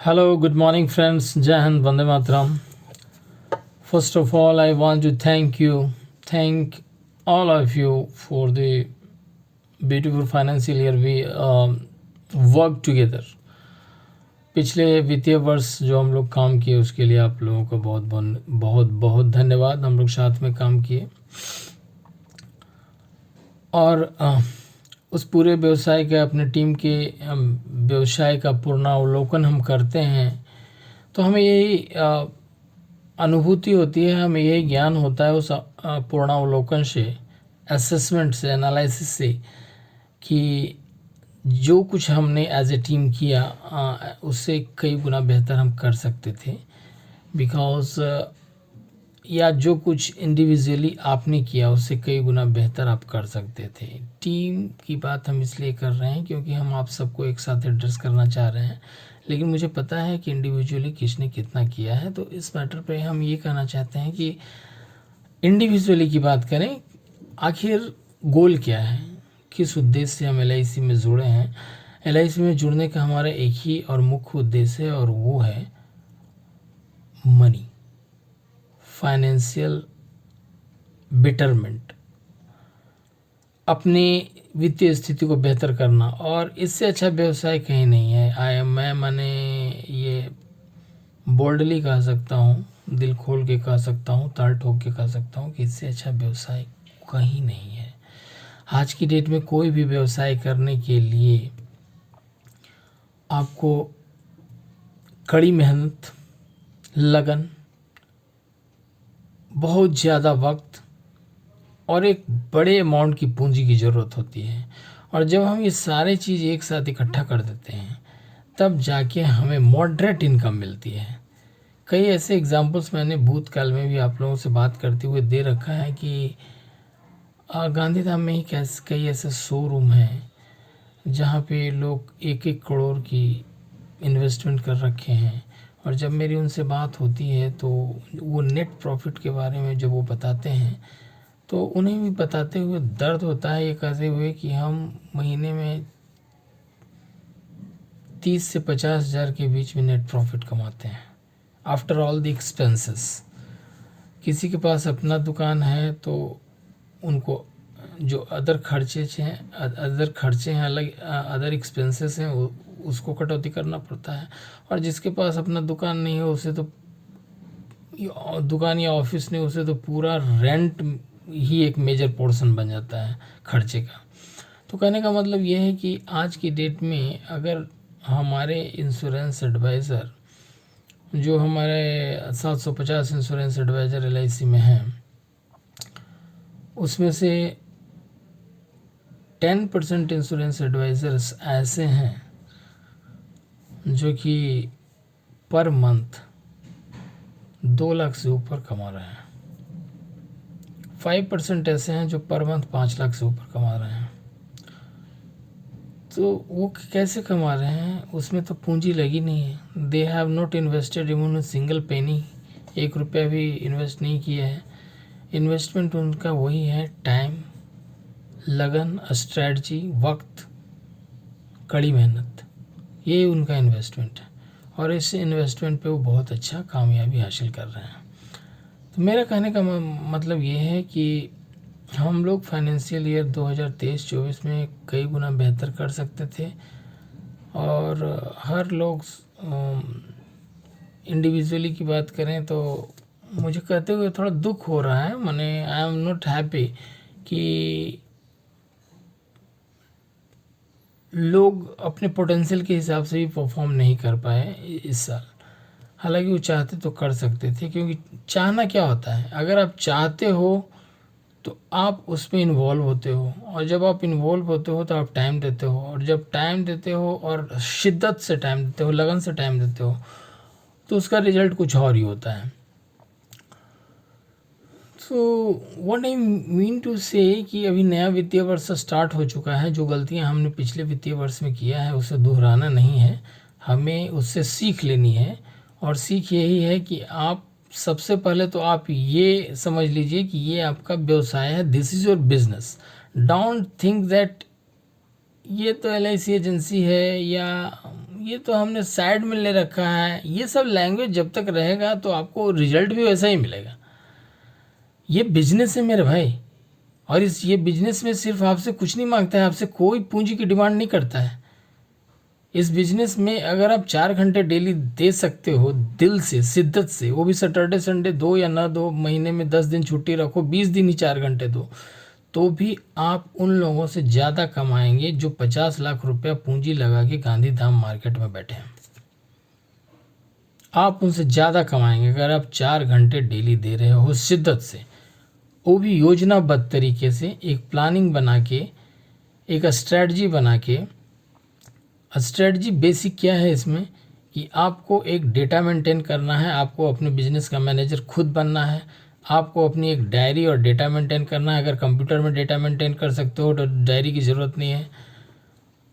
Hello, good morning, friends. Jai Hind, Vande Mataram. First of all, I want to thank all of you for the beautiful financial year we work together. पिछले वित्तीय वर्ष जो हम लोग काम किए उसके लिए आप लोगों को बहुत बहुत बहुत बहुत धन्यवाद। हम लोग साथ में काम किए और उस पूरे व्यवसाय के अपने टीम के व्यवसाय का पूर्णावलोकन हम करते हैं तो हमें यही अनुभूति होती है, हमें यही ज्ञान होता है उस पूर्णावलोकन से, असेसमेंट से, एनालिसिस से कि जो कुछ हमने एज ए टीम किया उससे कई गुना बेहतर हम कर सकते थे। बिकॉज या जो कुछ इंडिविजुअली आपने किया उससे कई गुना बेहतर आप कर सकते थे। टीम की बात हम इसलिए कर रहे हैं क्योंकि हम आप सबको एक साथ एड्रेस करना चाह रहे हैं, लेकिन मुझे पता है कि इंडिविजुअली किसने कितना किया है। तो इस मैटर पे हम ये कहना चाहते हैं कि इंडिविजुअली की बात करें, आखिर गोल क्या है, किस उद्देश्य से हम LIC में जुड़े हैं। LIC में जुड़ने का हमारा एक ही और मुख्य उद्देश्य है और वो है मनी, फाइनेंशियल बेटरमेंट, अपनी वित्तीय स्थिति को बेहतर करना। और इससे अच्छा व्यवसाय कहीं नहीं है। मैंने ये बोल्डली कह सकता हूँ, दिल खोल के कह सकता हूँ, ताल ठोक के कह सकता हूँ कि इससे अच्छा व्यवसाय कहीं नहीं है। आज की डेट में कोई भी व्यवसाय करने के लिए आपको कड़ी मेहनत, लगन, बहुत ज़्यादा वक्त और एक बड़े अमाउंट की पूंजी की ज़रूरत होती है। और जब हम ये सारे चीज़ एक साथ इकट्ठा कर देते हैं तब जाके हमें मॉडरेट इनकम मिलती है। कई ऐसे एग्जांपल्स मैंने भूतकाल में भी आप लोगों से बात करते हुए दे रखा है कि गांधीधाम में ही कई ऐसे शोरूम हैं जहाँ पे लोग 1-1 करोड़ की इन्वेस्टमेंट कर रखे हैं। और जब मेरी उनसे बात होती है तो वो नेट प्रॉफिट के बारे में जब वो बताते हैं तो उन्हें भी बताते हुए दर्द होता है ये कहते हुए कि हम महीने में 30 से 50 हज़ार के बीच में नेट प्रॉफिट कमाते हैं आफ्टर ऑल द एक्सपेंसेस। किसी के पास अपना दुकान है तो उनको जो अदर खर्चे हैं अलग, अदर एक्सपेंसेस हैं उसको कटौती करना पड़ता है। और जिसके पास अपना दुकान नहीं है उसे तो दुकान या ऑफिस नहीं, उसे तो पूरा रेंट ही एक मेजर पोर्शन बन जाता है खर्चे का। तो कहने का मतलब ये है कि आज की डेट में अगर हमारे इंश्योरेंस एडवाइज़र जो हमारे 750 इंश्योरेंस एडवाइज़र LIC में हैं उसमें से 10% इंश्योरेंस एडवाइज़र्स ऐसे हैं जो कि पर मंथ 2 लाख से ऊपर कमा रहे हैं। 5% ऐसे हैं जो पर मंथ 5 लाख से ऊपर कमा रहे हैं। तो वो कैसे कमा रहे हैं, उसमें तो पूंजी लगी नहीं है। They have not invested even single penny, 1 रुपया भी इन्वेस्ट नहीं किया है। इन्वेस्टमेंट उनका वही है टाइम, लगन, स्ट्रेटजी, वक्त, कड़ी मेहनत, ये उनका इन्वेस्टमेंट है। और इस इन्वेस्टमेंट पे वो बहुत अच्छा कामयाबी हासिल कर रहे हैं। तो मेरा कहने का मतलब ये है कि हम लोग फाइनेंशियल ईयर 2023-24 में कई गुना बेहतर कर सकते थे। और हर लोग इंडिविजुअली की बात करें तो मुझे कहते हुए थोड़ा दुख हो रहा है, माने आई एम नॉट हैप्पी कि लोग अपने पोटेंशियल के हिसाब से भी परफॉर्म नहीं कर पाए इस साल। हालांकि वो चाहते तो कर सकते थे, क्योंकि चाहना क्या होता है, अगर आप चाहते हो तो आप उसमें इन्वॉल्व होते हो, और जब आप इन्वॉल्व होते हो तो आप टाइम देते हो, और जब टाइम देते हो और शिद्दत से टाइम देते हो, लगन से टाइम देते हो, तो उसका रिजल्ट कुछ और ही होता है। So what I mean to say कि अभी नया वित्तीय वर्ष स्टार्ट हो चुका है। जो गलतियां हमने पिछले वित्तीय वर्ष में किया है उसे दोहराना नहीं है, हमें उससे सीख लेनी है। और सीख यही है कि आप सबसे पहले तो आप ये समझ लीजिए कि ये आपका व्यवसाय है, this is your business. Don't think that ये तो LIC एजेंसी है या ये तो हमने साइड में ले रखा है, ये सब लैंग्वेज जब तक रहेगा तो आपको रिजल्ट भी वैसा ही मिलेगा। ये बिजनेस है मेरे भाई, और ये बिजनेस में सिर्फ आपसे कुछ नहीं मांगता है, आपसे कोई पूंजी की डिमांड नहीं करता है। इस बिजनेस में अगर आप 4 घंटे डेली दे सकते हो दिल से, शिद्दत से, वो भी सैटरडे संडे दो या ना दो, महीने में 10 दिन छुट्टी रखो, 20 दिन ही 4 घंटे दो, तो भी आप उन लोगों से ज़्यादा कमाएंगे जो 50 लाख रुपया पूंजी लगा के गांधीधाम मार्केट में बैठे हैं। आप उनसे ज़्यादा कमाएंगे अगर आप 4 घंटे डेली दे रहे हो शिद्दत से, वो भी योजनाबद्ध तरीके से, एक प्लानिंग बना के, एक स्ट्रेटजी बना के। स्ट्रेटजी बेसिक क्या है इसमें कि आपको एक डेटा मेंटेन करना है, आपको अपने बिजनेस का मैनेजर खुद बनना है, आपको अपनी एक डायरी और डेटा मेंटेन करना है। अगर कंप्यूटर में डेटा मेंटेन कर सकते हो तो डायरी की ज़रूरत नहीं है।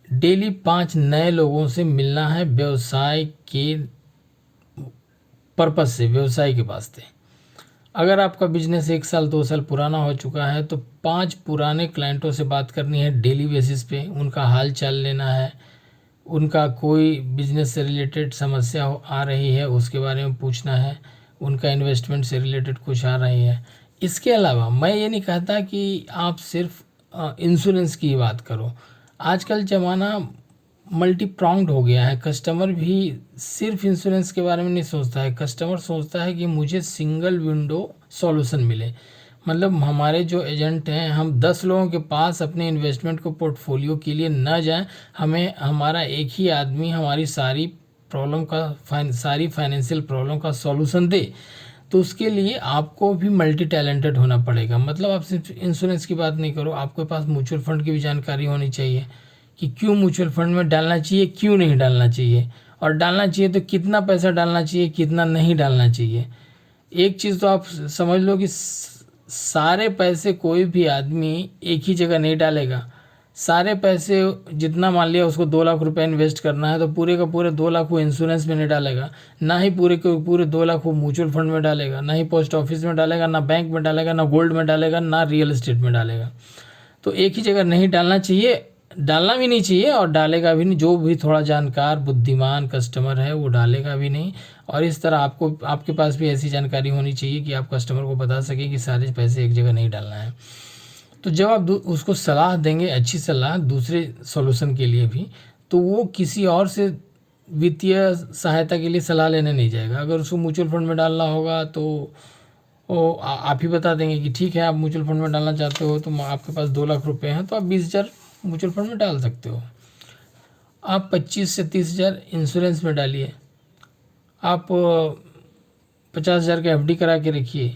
डेली 5 नए लोगों से मिलना है व्यवसाय के पर्पस से, व्यवसाय के वास्ते। अगर आपका बिजनेस 1 साल 2 साल पुराना हो चुका है तो 5 पुराने क्लाइंटों से बात करनी है डेली बेसिस पे, उनका हाल चाल लेना है, उनका कोई बिजनेस से रिलेटेड समस्या आ रही है उसके बारे में पूछना है, उनका इन्वेस्टमेंट से रिलेटेड कुछ आ रही है। इसके अलावा मैं ये नहीं कहता कि आप सिर्फ इंश्योरेंस की बात करो। आजकल ज़माना मल्टी प्रॉन्ग्ड हो गया है, कस्टमर भी सिर्फ इंश्योरेंस के बारे में नहीं सोचता है, कस्टमर सोचता है कि मुझे सिंगल विंडो सॉल्यूशन मिले। मतलब हमारे जो एजेंट हैं, हम 10 लोगों के पास अपने इन्वेस्टमेंट को पोर्टफोलियो के लिए न जाएं, हमें हमारा एक ही आदमी हमारी सारी प्रॉब्लम का सारी फाइनेंशियल प्रॉब्लम का सॉल्यूशन दे। तो उसके लिए आपको भी मल्टी टैलेंटेड होना पड़ेगा। मतलब आप सिर्फ इंश्योरेंस की बात नहीं करो, आपके पास म्यूचुअल फंड की भी जानकारी होनी चाहिए कि क्यों म्यूचुअल फंड में डालना चाहिए, क्यों नहीं डालना चाहिए, और डालना चाहिए तो कितना पैसा डालना चाहिए, कितना नहीं डालना चाहिए। एक चीज़ तो आप समझ लो कि सारे पैसे कोई भी आदमी एक ही जगह नहीं डालेगा। सारे पैसे जितना मान लिया उसको 2 लाख रुपए इन्वेस्ट करना है तो पूरे का पूरे 2 लाख वो इंश्योरेंस में नहीं डालेगा, ना ही पूरे के पूरे 2 लाख वो म्यूचुअल फंड में डालेगा, ना ही पोस्ट ऑफिस में डालेगा, ना बैंक में डालेगा, ना गोल्ड में डालेगा, ना रियल एस्टेट में डालेगा। तो एक ही जगह नहीं डालना चाहिए, डालना भी नहीं चाहिए और डालेगा भी नहीं। जो भी थोड़ा जानकार बुद्धिमान कस्टमर है वो डालेगा भी नहीं। और इस तरह आपको आपके पास भी ऐसी जानकारी होनी चाहिए कि आप कस्टमर को बता सकें कि सारे पैसे एक जगह नहीं डालना है। तो जब आप उसको सलाह देंगे, अच्छी सलाह दूसरे सॉल्यूशन के लिए भी, तो वो किसी और से वित्तीय सहायता के लिए सलाह लेने नहीं जाएगा। अगर उसको म्यूचुअल फंड में डालना होगा तो वो आप ही बता देंगे कि ठीक है आप म्यूचुअल फंड में डालना चाहते हो तो आपके पास 2 लाख रुपए हैं तो आप 20,000 म्यूचुअल फंड में डाल सकते हो। आप 25 से 30,000 इंश्योरेंस में डालिए। आप 50,000 का एफडी करा के रखिए।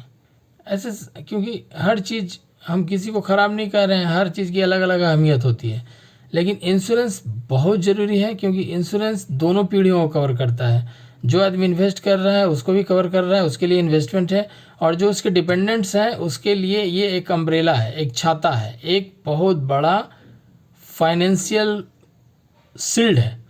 ऐसे, क्योंकि हर चीज़, हम किसी को ख़राब नहीं कर रहे हैं, हर चीज़ की अलग अलग अहमियत होती है, लेकिन इंश्योरेंस बहुत ज़रूरी है क्योंकि इंश्योरेंस दोनों पीढ़ियों को कवर करता है। जो आदमी इन्वेस्ट कर रहा है उसको भी कवर कर रहा है, उसके लिए इन्वेस्टमेंट है, और जो उसके डिपेंडेंट्स हैं उसके लिए ये एक अम्ब्रेला है, एक छाता है, एक बहुत बड़ा फाइनेंशियल शील्ड है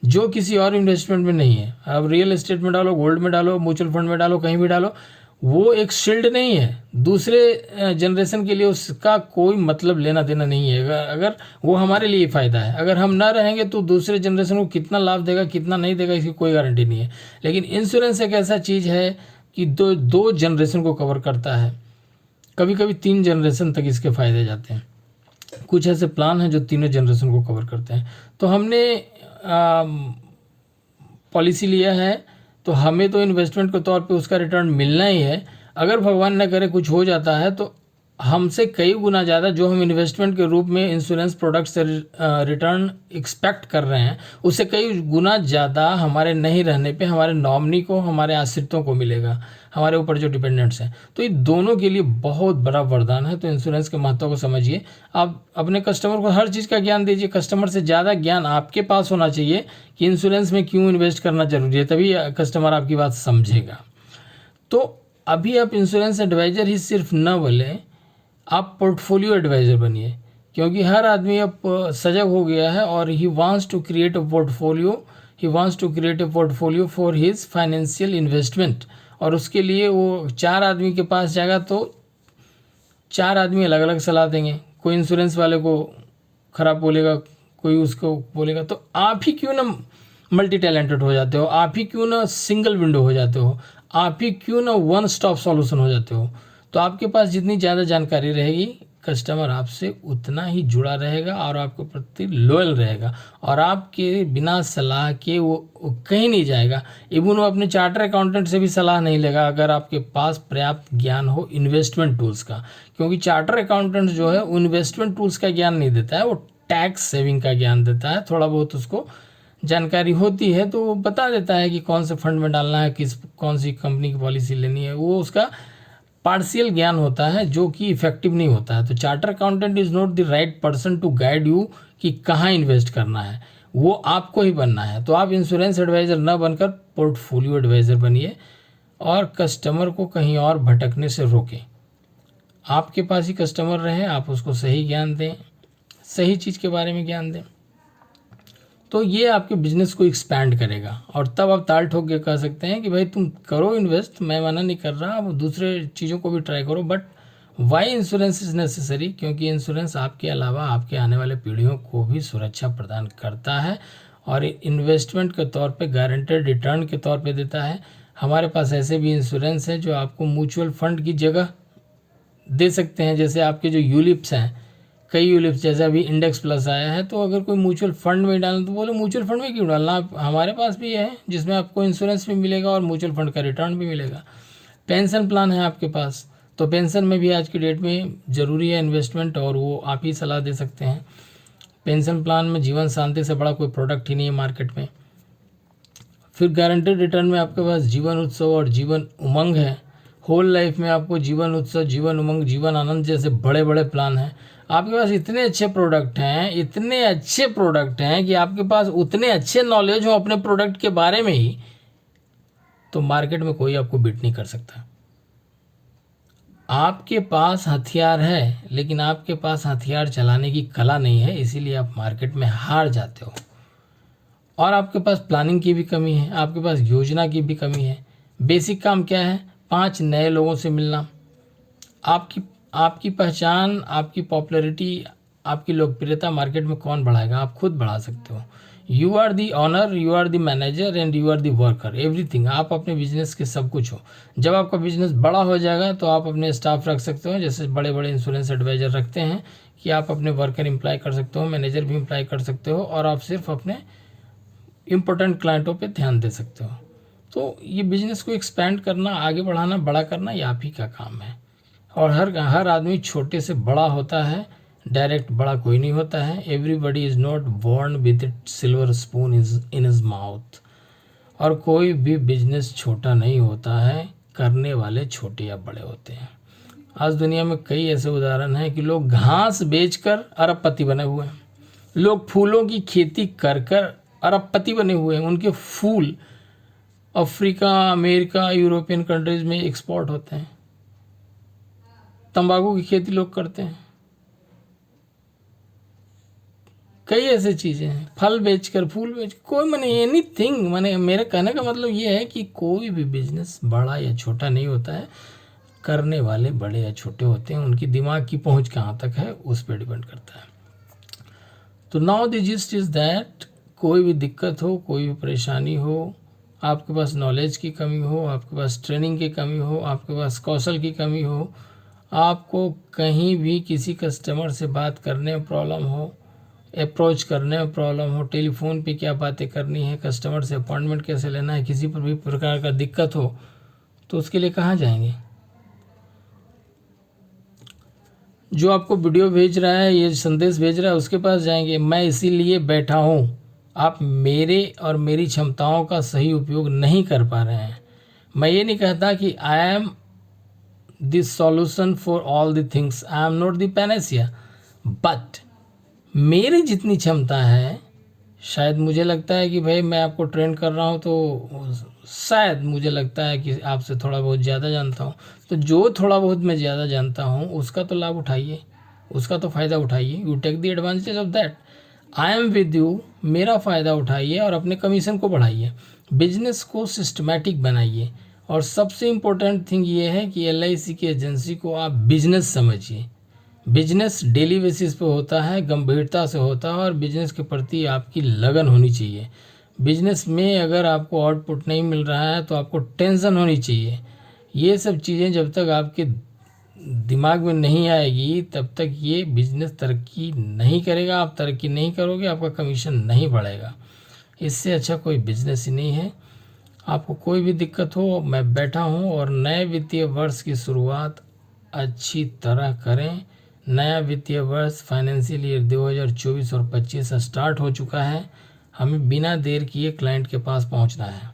जो किसी और इन्वेस्टमेंट में नहीं है। अब रियल एस्टेट में डालो, गोल्ड में डालो, म्यूचुअल फंड में डालो, कहीं भी डालो, वो एक शील्ड नहीं है। दूसरे जनरेशन के लिए उसका कोई मतलब लेना देना नहीं है। अगर वो हमारे लिए फ़ायदा है, अगर हम ना रहेंगे तो दूसरे जनरेशन को कितना लाभ देगा कितना नहीं देगा इसकी कोई गारंटी नहीं है। लेकिन इंश्योरेंस एक ऐसा चीज़ है कि दो जनरेशन को कवर करता है, कभी कभी 3 जनरेशन तक इसके फ़ायदे जाते हैं। कुछ ऐसे प्लान हैं जो तीनों जनरेशन को कवर करते हैं। तो हमने पॉलिसी लिया है तो हमें तो इन्वेस्टमेंट के तौर पे उसका रिटर्न मिलना ही है। अगर भगवान न करे कुछ हो जाता है तो हमसे कई गुना ज़्यादा जो हम इन्वेस्टमेंट के रूप में इंश्योरेंस प्रोडक्ट से रिटर्न एक्सपेक्ट कर रहे हैं, उससे कई गुना ज़्यादा हमारे नहीं रहने पे हमारे नॉमिनी को, हमारे आश्रितों को मिलेगा, हमारे ऊपर जो डिपेंडेंट्स हैं। तो ये दोनों के लिए बहुत बड़ा वरदान है। तो इंश्योरेंस के महत्व को समझिए। आप अपने कस्टमर को हर चीज़ का ज्ञान दीजिए। कस्टमर से ज़्यादा ज्ञान आपके पास होना चाहिए कि इंश्योरेंस में क्यों इन्वेस्ट करना जरूरी है, तभी कस्टमर आपकी बात समझेगा। तो अभी आप इंश्योरेंस एडवाइज़र ही सिर्फ न बोले, आप पोर्टफोलियो एडवाइज़र बनिए, क्योंकि हर आदमी अब सजग हो गया है और he wants to create a portfolio for his financial investment. और उसके लिए वो 4 आदमी के पास जाएगा तो 4 आदमी अलग अलग सलाह देंगे। कोई इंश्योरेंस वाले को ख़राब बोलेगा, कोई उसको बोलेगा। तो आप ही क्यों ना मल्टी टैलेंटेड हो जाते हो, आप ही क्यों ना सिंगल विंडो हो जाते हो, आप ही क्यों ना वन स्टॉप सॉल्यूशन हो जाते हो। तो आपके पास जितनी ज़्यादा जानकारी रहेगी, कस्टमर आपसे उतना ही जुड़ा रहेगा और आपके प्रति लॉयल रहेगा, और आपके बिना सलाह के वो कहीं नहीं जाएगा। इवन वो अपने चार्टर अकाउंटेंट से भी सलाह नहीं लेगा अगर आपके पास पर्याप्त ज्ञान हो इन्वेस्टमेंट टूल्स का, क्योंकि चार्टर अकाउंटेंट जो है वो इन्वेस्टमेंट टूल्स का ज्ञान नहीं देता है, वो टैक्स सेविंग का ज्ञान देता है। थोड़ा बहुत उसको जानकारी होती है तो वो बता देता है कि कौन से फंड में डालना है, कौन सी कंपनी की पॉलिसी लेनी है, वो उसका पार्शियल ज्ञान होता है जो कि इफेक्टिव नहीं होता है। तो charter accountant is not the right person to guide you कि कहाँ इन्वेस्ट करना है, वो आपको ही बनना है। तो आप इंश्योरेंस एडवाइज़र न बनकर पोर्टफोलियो एडवाइज़र बनिए और कस्टमर को कहीं और भटकने से रोकें। आपके पास ही कस्टमर रहे, आप उसको सही ज्ञान दें, सही चीज़ के बारे में ज्ञान दें, तो ये आपके बिजनेस को एक्सपैंड करेगा। और तब आप ताल ठोक के कह सकते हैं कि भाई तुम करो इन्वेस्ट, मैं मना नहीं कर रहा, आप दूसरे चीज़ों को भी ट्राई करो, but why insurance is necessary, क्योंकि इंश्योरेंस आपके अलावा आपके आने वाले पीढ़ियों को भी सुरक्षा प्रदान करता है और इन्वेस्टमेंट के तौर पे गारंटेड रिटर्न के तौर पे देता है। हमारे पास ऐसे भी इंश्योरेंस है जो आपको म्यूचुअल फंड की जगह दे सकते हैं। जैसे आपके जो यूलिप्स हैं, कई यूलिप्स, जैसे अभी इंडेक्स प्लस आया है, तो अगर कोई म्यूचुअल फंड में डालना तो बोले म्यूचुअल फंड में क्यों डालना, हमारे पास भी है जिसमें आपको इंश्योरेंस भी मिलेगा और म्यूचुअल फंड का रिटर्न भी मिलेगा। पेंशन प्लान है आपके पास, तो पेंशन में भी आज की डेट में ज़रूरी है इन्वेस्टमेंट, और वो आप ही सलाह दे सकते हैं। पेंशन प्लान में जीवन शांति से बड़ा कोई प्रोडक्ट ही नहीं है मार्केट में। फिर गारंटेड रिटर्न में आपके पास जीवन उत्सव और जीवन उमंग है। होल लाइफ में आपको जीवन उत्सव, जीवन उमंग, जीवन आनंद जैसे बड़े बड़े प्लान हैं। आपके पास इतने अच्छे प्रोडक्ट हैं, इतने अच्छे प्रोडक्ट हैं कि आपके पास उतने अच्छे नॉलेज हो अपने प्रोडक्ट के बारे में ही, तो मार्केट में कोई आपको बीट नहीं कर सकता। आपके पास हथियार है, लेकिन आपके पास हथियार चलाने की कला नहीं है, इसीलिए आप मार्केट में हार जाते हो। और आपके पास प्लानिंग की भी कमी है, आपके पास योजना की भी कमी है। बेसिक काम क्या है? 5 नए लोगों से मिलना। आपकी पहचान, आपकी पॉपुलैरिटी, आपकी लोकप्रियता मार्केट में कौन बढ़ाएगा? आप खुद बढ़ा सकते हो। You are the owner, you are the manager and you are the worker, everything. आप अपने बिजनेस के सब कुछ हो। जब आपका बिजनेस बड़ा हो जाएगा तो आप अपने स्टाफ रख सकते हो, जैसे बड़े बड़े इंश्योरेंस एडवाइजर रखते हैं कि आप अपने वर्कर एम्प्लॉय कर सकते हो, मैनेजर भी एम्प्लॉय कर सकते हो, और आप सिर्फ अपने इम्पोर्टेंट क्लाइंटों पे ध्यान दे सकते हो। तो ये बिजनेस को एक्सपैंड करना, आगे बढ़ाना, बड़ा करना, ये आप ही का काम है। और हर आदमी छोटे से बड़ा होता है, डायरेक्ट बड़ा कोई नहीं होता है। Everybody is not born with silver spoon in his mouth. और कोई भी बिजनेस छोटा नहीं होता है, करने वाले छोटे या बड़े होते हैं। आज दुनिया में कई ऐसे उदाहरण हैं कि लोग घास बेचकर अरबपति बने हुए हैं, लोग फूलों की खेती कर कर अरबपति बने हुए हैं। उनके फूल अफ्रीका, अमेरिका, यूरोपियन कंट्रीज़ में एक्सपोर्ट होते हैं। तंबाकू की खेती लोग करते हैं। कई ऐसे चीज़ें हैं, फल बेचकर, फूल बेच, कोई मैंने एनीथिंग, मैंने मेरे कहने का मतलब ये है कि कोई भी बिजनेस बड़ा या छोटा नहीं होता है, करने वाले बड़े या छोटे होते हैं। उनकी दिमाग की पहुंच कहाँ तक है उस पर डिपेंड करता है। तो now the gist is that, कोई भी दिक्कत हो, कोई भी परेशानी हो, आपके पास नॉलेज की कमी हो, आपके पास ट्रेनिंग की कमी हो, आपके पास कौशल की कमी हो, आपको कहीं भी किसी कस्टमर से बात करने में प्रॉब्लम हो, अप्रोच करने में प्रॉब्लम हो, टेलीफोन पे क्या बातें करनी है, कस्टमर से अपॉइंटमेंट कैसे लेना है, किसी पर भी प्रकार का दिक्कत हो, तो उसके लिए कहाँ जाएंगे? जो आपको वीडियो भेज रहा है, ये संदेश भेज रहा है, उसके पास जाएंगे। मैं इसीलिए बैठा हूँ, आप मेरे और मेरी क्षमताओं का सही उपयोग नहीं कर पा रहे हैं। मैं ये नहीं कहता कि I am this solution for all the things, I am not the Panacea, but मेरी जितनी क्षमता है, शायद मुझे लगता है कि भाई मैं आपको ट्रेन कर रहा हूँ तो शायद मुझे लगता है कि आपसे थोड़ा बहुत ज़्यादा जानता हूँ। तो जो थोड़ा बहुत मैं ज़्यादा जानता हूँ उसका तो लाभ उठाइए, उसका तो फ़ायदा उठाइए। You take the advantage of that. I am with you, मेरा फ़ायदा उठाइए और अपने कमीशन को बढ़ाइए, बिजनेस को सिस्टमैटिक बनाइए। और सबसे इम्पोर्टेंट थिंग ये है कि LIC की एजेंसी को आप बिजनेस समझिए। बिजनेस डेली बेसिस पे होता है, गंभीरता से होता है, और बिजनेस के प्रति आपकी लगन होनी चाहिए। बिजनेस में अगर आपको आउटपुट नहीं मिल रहा है तो आपको टेंशन होनी चाहिए। ये सब चीज़ें जब तक आपके दिमाग में नहीं आएगी तब तक ये बिजनेस तरक्की नहीं करेगा, आप तरक्की नहीं करोगे, आपका कमीशन नहीं बढ़ेगा। इससे अच्छा कोई बिजनेस ही नहीं है। आपको कोई भी दिक्कत हो, मैं बैठा हूँ, और नए वित्तीय वर्ष की शुरुआत अच्छी तरह करें। नया वित्तीय वर्ष फाइनेंशियल ईयर 2024 और 25 स्टार्ट हो चुका है। हमें बिना देर किए क्लाइंट के पास पहुंचना है।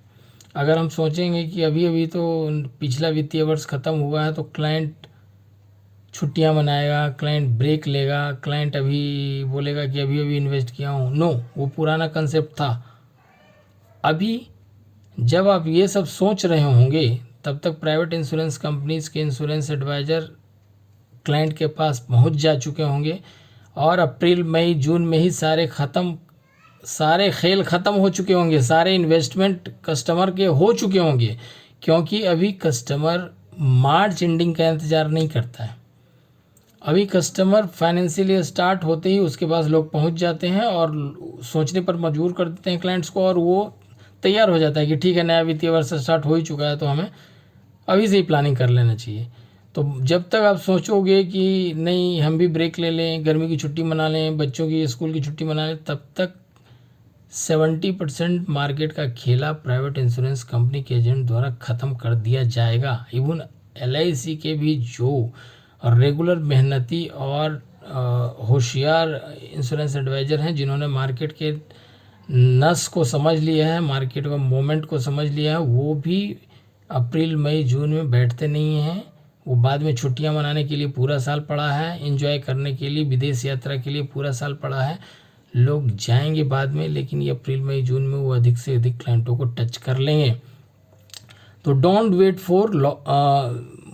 अगर हम सोचेंगे कि अभी अभी तो पिछला वित्तीय वर्ष ख़त्म हुआ है तो क्लाइंट छुट्टियां मनाएगा, क्लाइंट ब्रेक लेगा, क्लाइंट अभी बोलेगा कि अभी अभी इन्वेस्ट किया हूँ, नो, वो पुराना कंसेप्ट था। अभी जब आप ये सब सोच रहे होंगे तब तक प्राइवेट इंश्योरेंस कंपनीज के इंश्योरेंस एडवाइज़र क्लाइंट के पास पहुंच जा चुके होंगे, और अप्रैल मई जून में ही सारे खेल ख़त्म हो चुके होंगे, सारे इन्वेस्टमेंट कस्टमर के हो चुके होंगे। क्योंकि अभी कस्टमर मार्च एंडिंग का इंतज़ार नहीं करता है। अभी कस्टमर फाइनेंशियल ईयर स्टार्ट होते ही उसके पास लोग पहुंच जाते हैं और सोचने पर मजबूर कर देते हैं क्लाइंट्स को, और वो तैयार हो जाता है कि ठीक है, नया वित्तीय वर्ष स्टार्ट हो ही चुका है तो हमें अभी से ही प्लानिंग कर लेना चाहिए। तो जब तक आप सोचोगे कि नहीं हम भी ब्रेक ले लें, गर्मी की छुट्टी मना लें, बच्चों की स्कूल की छुट्टी मना लें, तब तक 70% मार्केट का खेला प्राइवेट इंश्योरेंस कंपनी के एजेंट द्वारा ख़त्म कर दिया जाएगा। इवन LIC के भी जो रेगुलर मेहनती और होशियार इंश्योरेंस एडवाइज़र हैं, जिन्होंने मार्केट के नस को समझ लिया है, मार्केट का मोमेंट को समझ लिया है, वो भी अप्रैल मई जून में बैठते नहीं हैं। वो बाद में छुट्टियां मनाने के लिए पूरा साल पड़ा है, एंजॉय करने के लिए, विदेश यात्रा के लिए पूरा साल पड़ा है। लोग जाएंगे बाद में, लेकिन ये अप्रैल मई जून में वो अधिक से अधिक क्लाइंटों को टच कर लेंगे। तो don't wait for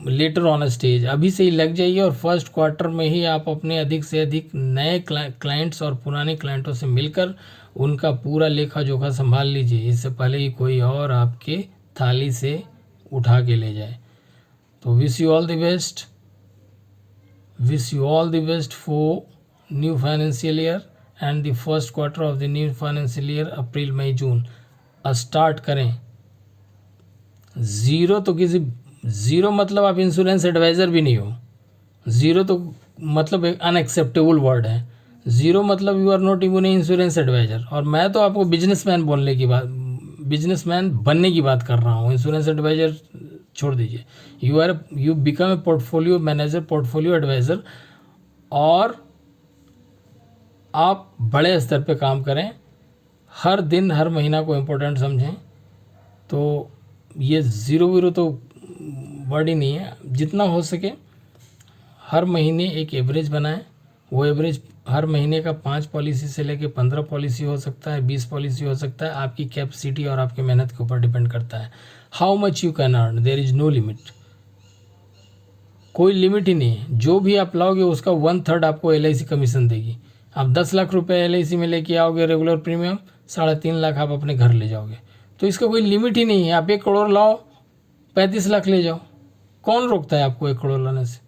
later on stage, अभी से ही लग जाइए, और फर्स्ट क्वार्टर में ही आप अपने अधिक से अधिक नए क्लाइंट्स और पुराने क्लाइंटों से मिलकर उनका पूरा लेखा जोखा संभाल लीजिए, इससे पहले ही कोई और आपके थाली से उठा के ले जाए। तो wish you all the best for new financial year and the first quarter of the new financial year, April May June start करें। ज़ीरो मतलब आप इंश्योरेंस एडवाइज़र भी नहीं हो। ज़ीरो तो मतलब एक अनएक्सेप्टेबल वर्ड है। ज़ीरो मतलब you are not even a insurance advisor. और मैं तो आपको बिजनेसमैन बनने की बात कर रहा हूँ। इंश्योरेंस एडवाइज़र छोड़ दीजिए। You become a portfolio manager, portfolio advisor, और आप बड़े स्तर पे काम करें। हर दिन हर महीना को इम्पोर्टेंट समझें। तो ये ज़ीरो वीरो तो वर्ड ही नहीं है। जितना हो सके हर महीने एक एवरेज बनाएं। वो एवरेज हर महीने का 5 पॉलिसी से लेके 15 पॉलिसी हो सकता है, 20 पॉलिसी हो सकता है। आपकी कैपेसिटी और आपकी मेहनत के ऊपर डिपेंड करता है। How much you can earn, there is no limit. कोई लिमिट ही नहीं है। जो भी आप लाओगे उसका 1/3 आपको LIC कमीशन देगी। आप 10 लाख रुपए LIC में लेके आओगे रेगुलर प्रीमियम, 3.5 लाख आप अपने घर ले जाओगे। तो इसका कोई लिमिट ही नहीं है। आप 1 करोड़ लाओ, 35 लाख ले जाओ, कौन रोकता है आपको 1 करोड़ लाने से?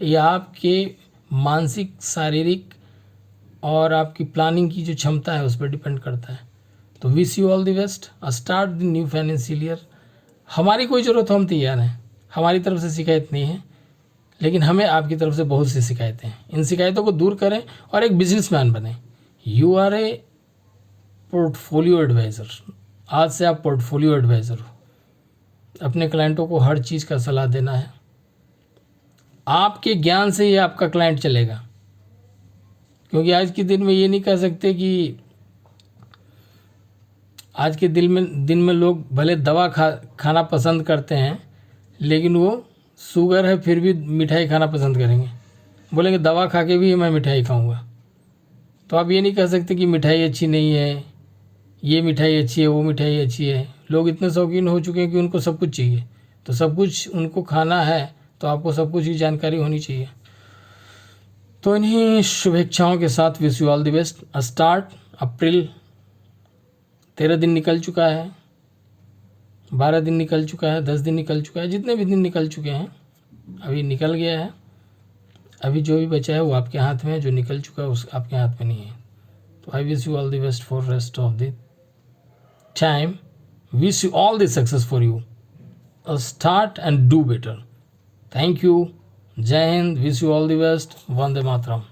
ये आपके मानसिक, शारीरिक और आपकी प्लानिंग की जो क्षमता है उस पर डिपेंड करता है। तो wish you all the best, start the new financial year. हमारी कोई ज़रूरत हो, हम तैयार हैं। हमारी तरफ से शिकायत नहीं है, लेकिन हमें आपकी तरफ से बहुत सी शिकायतें हैं। इन शिकायतों को दूर करें और एक बिजनेसमैन बने। You are a portfolio advisor. आज से आप पोर्टफोलियो एडवाइज़र हो। अपने क्लाइंटों को हर चीज़ का सलाह देना है। आपके ज्ञान से ही आपका क्लाइंट चलेगा। क्योंकि आज के दिन में ये नहीं कह सकते कि आज के दिन में लोग भले दवा खाना पसंद करते हैं, लेकिन वो शुगर है फिर भी मिठाई खाना पसंद करेंगे। बोलेंगे दवा खा के भी मैं मिठाई खाऊंगा। तो आप ये नहीं कह सकते कि मिठाई अच्छी नहीं है, ये मिठाई अच्छी है, वो मिठाई अच्छी है। लोग इतने शौकीन हो चुके हैं कि उनको सब कुछ चाहिए। तो सब कुछ उनको खाना है तो आपको सब कुछ की जानकारी होनी चाहिए। तो इन्हीं शुभेच्छाओं के साथ wish you all the best. Start April, 13 दिन निकल चुका है, 12 दिन निकल चुका है, 10 दिन निकल चुका है, जितने भी दिन निकल चुके हैं अभी निकल गया है। अभी जो भी बचा है वो आपके हाथ में है, जो निकल चुका है उस आपके हाथ में नहीं है। तो I wish you all the best for rest of the time. Wish you all the success for you. Start and do better. Thank you. Jai Hind. Wish you all the best. Vande Mataram.